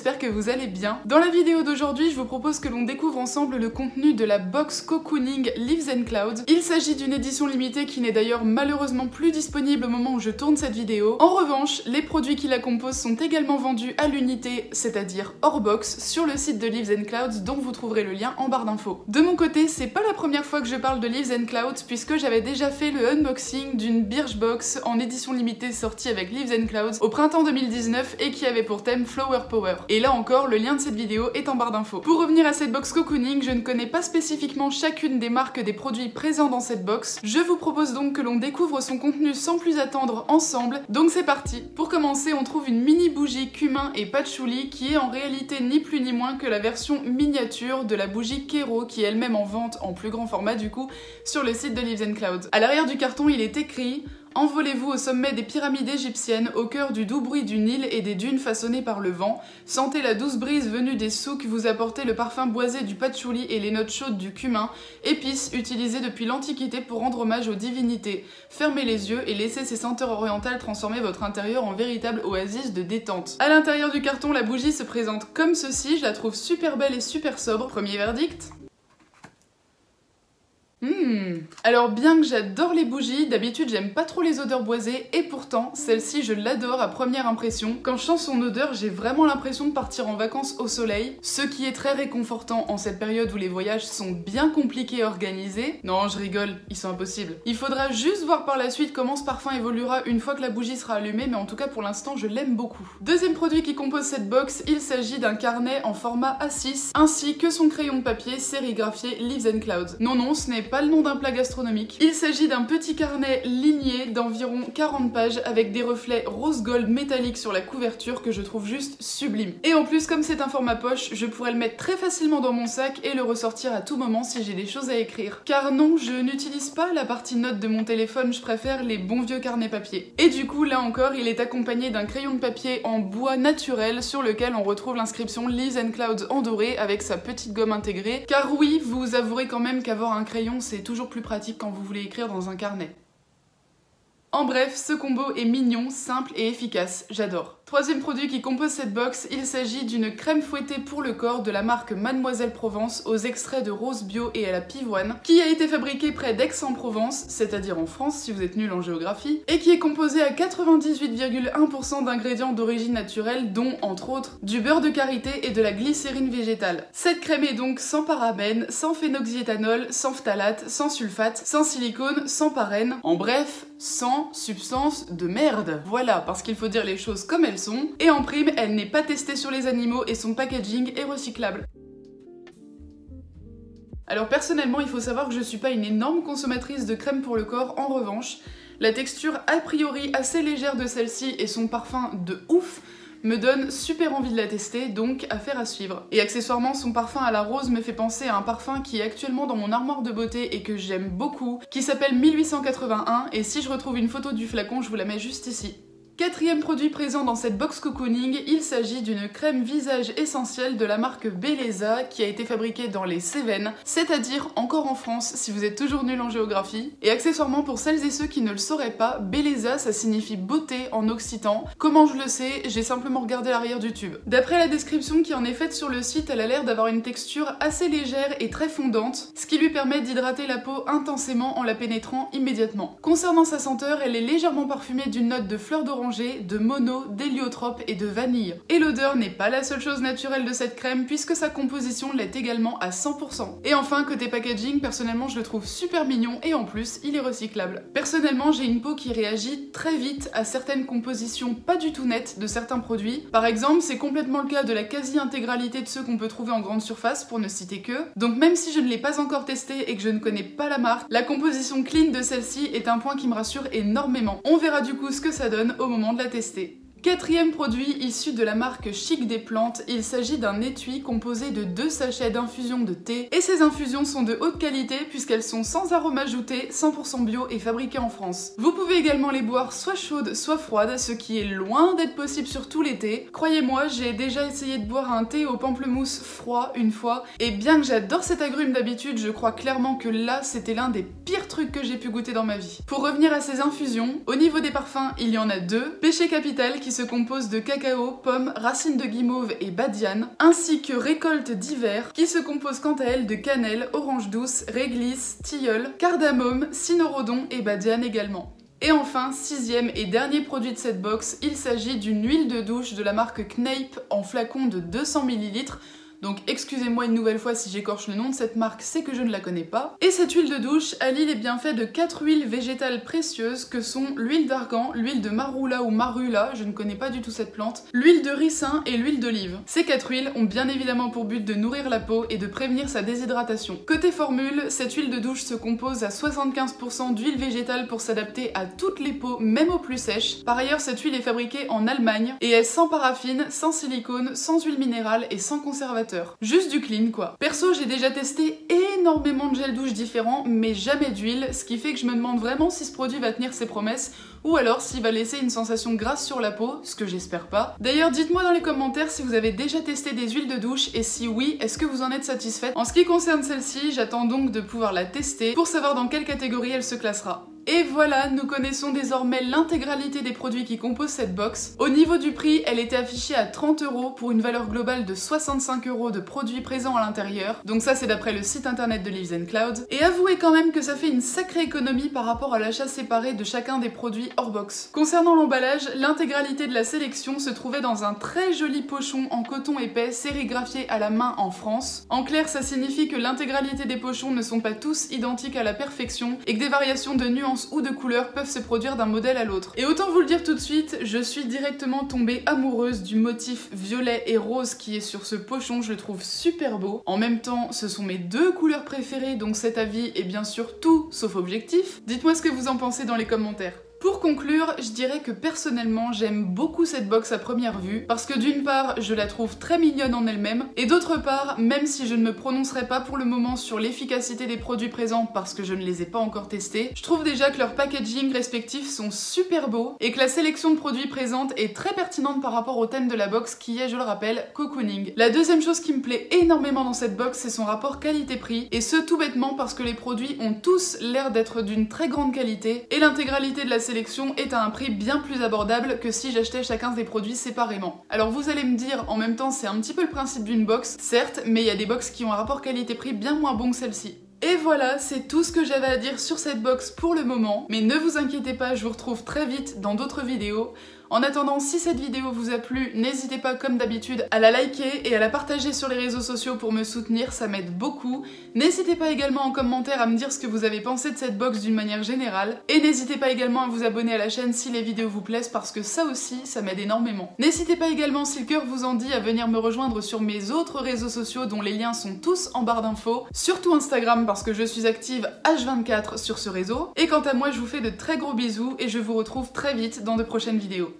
j'espère que vous allez bien. Dans la vidéo d'aujourd'hui, je vous propose que l'on découvre ensemble le contenu de la box Cocooning Leaves and Clouds. Il s'agit d'une édition limitée qui n'est d'ailleurs malheureusement plus disponible au moment où je tourne cette vidéo. En revanche, les produits qui la composent sont également vendus à l'unité, c'est-à-dire hors box, sur le site de Leaves and Clouds dont vous trouverez le lien en barre d'infos. De mon côté, c'est pas la première fois que je parle de Leaves and Clouds puisque j'avais déjà fait le unboxing d'une Birchbox en édition limitée sortie avec Leaves and Clouds au printemps 2019 et qui avait pour thème Flower Power. Et là encore, le lien de cette vidéo est en barre d'infos. Pour revenir à cette box Cocooning, je ne connais pas spécifiquement chacune des marques des produits présents dans cette box. Je vous propose donc que l'on découvre son contenu sans plus attendre ensemble. Donc c'est parti. Pour commencer, on trouve une mini bougie cumin et patchouli qui est en réalité ni plus ni moins que la version miniature de la bougie Kero qui est elle-même en vente en plus grand format du coup sur le site de Leaves and Clouds. À l'arrière du carton, il est écrit: envolez-vous au sommet des pyramides égyptiennes, au cœur du doux bruit du Nil et des dunes façonnées par le vent. Sentez la douce brise venue des souks vous apporter le parfum boisé du patchouli et les notes chaudes du cumin, épices utilisées depuis l'Antiquité pour rendre hommage aux divinités. Fermez les yeux et laissez ces senteurs orientales transformer votre intérieur en véritable oasis de détente. À l'intérieur du carton, la bougie se présente comme ceci, je la trouve super belle et super sobre. Premier verdict? Alors bien que j'adore les bougies, d'habitude j'aime pas trop les odeurs boisées et pourtant celle-ci je l'adore à première impression. Quand je sens son odeur, j'ai vraiment l'impression de partir en vacances au soleil, ce qui est très réconfortant en cette période où les voyages sont bien compliqués à organiser. Non, je rigole, ils sont impossibles. Il faudra juste voir par la suite comment ce parfum évoluera une fois que la bougie sera allumée, mais en tout cas pour l'instant je l'aime beaucoup. Deuxième produit qui compose cette box, il s'agit d'un carnet en format A6 ainsi que son crayon de papier sérigraphié Leaves and Clouds. Non, ce n'est pas le nom d'un plat gastronomique. Il s'agit d'un petit carnet ligné d'environ 40 pages avec des reflets rose gold métallique sur la couverture que je trouve juste sublime. Et en plus, comme c'est un format poche, je pourrais le mettre très facilement dans mon sac et le ressortir à tout moment si j'ai des choses à écrire. Car non, je n'utilise pas la partie notes de mon téléphone, je préfère les bons vieux carnets papier. Et du coup, là encore, il est accompagné d'un crayon de papier en bois naturel sur lequel on retrouve l'inscription Leaves and Clouds en doré avec sa petite gomme intégrée. Car oui, vous avouerez quand même qu'avoir un crayon, c'est toujours plus pratique quand vous voulez écrire dans un carnet. En bref, ce combo est mignon, simple et efficace, j'adore. Troisième produit qui compose cette box, il s'agit d'une crème fouettée pour le corps de la marque Mademoiselle Provence aux extraits de rose bio et à la pivoine, qui a été fabriquée près d'Aix-en-Provence, c'est-à-dire en France si vous êtes nul en géographie, et qui est composée à 98,1% d'ingrédients d'origine naturelle, dont, entre autres, du beurre de karité et de la glycérine végétale. Cette crème est donc sans parabènes, sans phénoxyéthanol, sans phtalate, sans sulfate, sans silicone, sans parène, en bref, sans substance de merde. Voilà, parce qu'il faut dire les choses comme elles sont. Et en prime, elle n'est pas testée sur les animaux et son packaging est recyclable. Alors personnellement, il faut savoir que je suis pas une énorme consommatrice de crème pour le corps, en revanche, la texture a priori assez légère de celle-ci et son parfum de ouf me donne super envie de la tester, donc affaire à suivre. Et accessoirement, son parfum à la rose me fait penser à un parfum qui est actuellement dans mon armoire de beauté et que j'aime beaucoup, qui s'appelle 1881, et si je retrouve une photo du flacon, je vous la mets juste ici. Quatrième produit présent dans cette box Cocooning, il s'agit d'une crème visage essentielle de la marque Belleza qui a été fabriquée dans les Cévennes, c'est-à-dire encore en France si vous êtes toujours nul en géographie. Et accessoirement pour celles et ceux qui ne le sauraient pas, Belleza ça signifie beauté en occitan. Comment je le sais? J'ai simplement regardé l'arrière du tube. D'après la description qui en est faite sur le site, elle a l'air d'avoir une texture assez légère et très fondante, ce qui lui permet d'hydrater la peau intensément en la pénétrant immédiatement. Concernant sa senteur, elle est légèrement parfumée d'une note de fleur d'oranger, de mono, d'héliotrope et de vanille. Et l'odeur n'est pas la seule chose naturelle de cette crème puisque sa composition l'est également à 100%. Et enfin, côté packaging, personnellement je le trouve super mignon et en plus il est recyclable. Personnellement, j'ai une peau qui réagit très vite à certaines compositions pas du tout nettes de certains produits. Par exemple, c'est complètement le cas de la quasi-intégralité de ceux qu'on peut trouver en grande surface, pour ne citer que. Donc même si je ne l'ai pas encore testé et que je ne connais pas la marque, la composition clean de celle-ci est un point qui me rassure énormément. On verra du coup ce que ça donne au moment de la tester. Quatrième produit issu de la marque Chic des Plantes, il s'agit d'un étui composé de 2 sachets d'infusion de thé et ces infusions sont de haute qualité puisqu'elles sont sans arôme ajouté, 100% bio et fabriquées en France. Vous pouvez également les boire soit chaudes soit froides, ce qui est loin d'être possible sur tout l'été. Croyez-moi, j'ai déjà essayé de boire un thé au pamplemousse froid une fois et bien que j'adore cet agrume d'habitude, je crois clairement que là c'était l'un des pires trucs que j'ai pu goûter dans ma vie. Pour revenir à ces infusions, au niveau des parfums, il y en a 2. Péché Capital qui qui se compose de cacao, pommes, racines de guimauve et badiane, ainsi que récolte d'hiver qui se compose quant à elle de cannelle, orange douce, réglisse, tilleul, cardamome, cynorrhodon et badiane également. Et enfin, sixième et dernier produit de cette box, il s'agit d'une huile de douche de la marque Kneip en flacon de 200 ml. Donc excusez-moi une nouvelle fois si j'écorche le nom de cette marque, c'est que je ne la connais pas. Et cette huile de douche allie les bienfaits de 4 huiles végétales précieuses que sont l'huile d'argan, l'huile de marula ou marula, je ne connais pas du tout cette plante, l'huile de ricin et l'huile d'olive. Ces 4 huiles ont bien évidemment pour but de nourrir la peau et de prévenir sa déshydratation. Côté formule, cette huile de douche se compose à 75% d'huile végétale pour s'adapter à toutes les peaux, même aux plus sèches. Par ailleurs, cette huile est fabriquée en Allemagne et est sans paraffine, sans silicone, sans huile minérale et sans conservateur. Juste du clean quoi. Perso, j'ai déjà testé énormément de gels douche différents, mais jamais d'huile, ce qui fait que je me demande vraiment si ce produit va tenir ses promesses, ou alors s'il va laisser une sensation grasse sur la peau, ce que j'espère pas. D'ailleurs, dites-moi dans les commentaires si vous avez déjà testé des huiles de douche, et si oui, est-ce que vous en êtes satisfaite? En ce qui concerne celle-ci, j'attends donc de pouvoir la tester pour savoir dans quelle catégorie elle se classera. Et voilà, nous connaissons désormais l'intégralité des produits qui composent cette box. Au niveau du prix, elle était affichée à 30 € pour une valeur globale de 65 € de produits présents à l'intérieur. Donc ça, c'est d'après le site internet de Leaves & Clouds. Et avouez quand même que ça fait une sacrée économie par rapport à l'achat séparé de chacun des produits hors box. Concernant l'emballage, l'intégralité de la sélection se trouvait dans un très joli pochon en coton épais sérigraphié à la main en France. En clair, ça signifie que l'intégralité des pochons ne sont pas tous identiques à la perfection et que des variations de nuances ou de couleurs peuvent se produire d'un modèle à l'autre. Et autant vous le dire tout de suite, je suis directement tombée amoureuse du motif violet et rose qui est sur ce pochon, je le trouve super beau. En même temps, ce sont mes deux couleurs préférées, donc cet avis est bien sûr tout sauf objectif. Dites-moi ce que vous en pensez dans les commentaires. Pour conclure, je dirais que personnellement, j'aime beaucoup cette box à première vue, parce que d'une part, je la trouve très mignonne en elle-même, et d'autre part, même si je ne me prononcerai pas pour le moment sur l'efficacité des produits présents parce que je ne les ai pas encore testés, je trouve déjà que leurs packaging respectifs sont super beaux, et que la sélection de produits présente est très pertinente par rapport au thème de la box qui est, je le rappelle, cocooning. La deuxième chose qui me plaît énormément dans cette box, c'est son rapport qualité-prix, et ce tout bêtement parce que les produits ont tous l'air d'être d'une très grande qualité, et l'intégralité de la sélection est à un prix bien plus abordable que si j'achetais chacun des produits séparément. Alors vous allez me dire, en même temps c'est un petit peu le principe d'une box, certes, mais il y a des box qui ont un rapport qualité-prix bien moins bon que celle-ci. Et voilà, c'est tout ce que j'avais à dire sur cette box pour le moment, mais ne vous inquiétez pas, je vous retrouve très vite dans d'autres vidéos. En attendant, si cette vidéo vous a plu, n'hésitez pas comme d'habitude à la liker et à la partager sur les réseaux sociaux pour me soutenir, ça m'aide beaucoup. N'hésitez pas également en commentaire à me dire ce que vous avez pensé de cette box d'une manière générale. Et n'hésitez pas également à vous abonner à la chaîne si les vidéos vous plaisent parce que ça aussi, ça m'aide énormément. N'hésitez pas également, si le cœur vous en dit, à venir me rejoindre sur mes autres réseaux sociaux dont les liens sont tous en barre d'infos. Surtout Instagram parce que je suis active H24 sur ce réseau. Et quant à moi, je vous fais de très gros bisous et je vous retrouve très vite dans de prochaines vidéos.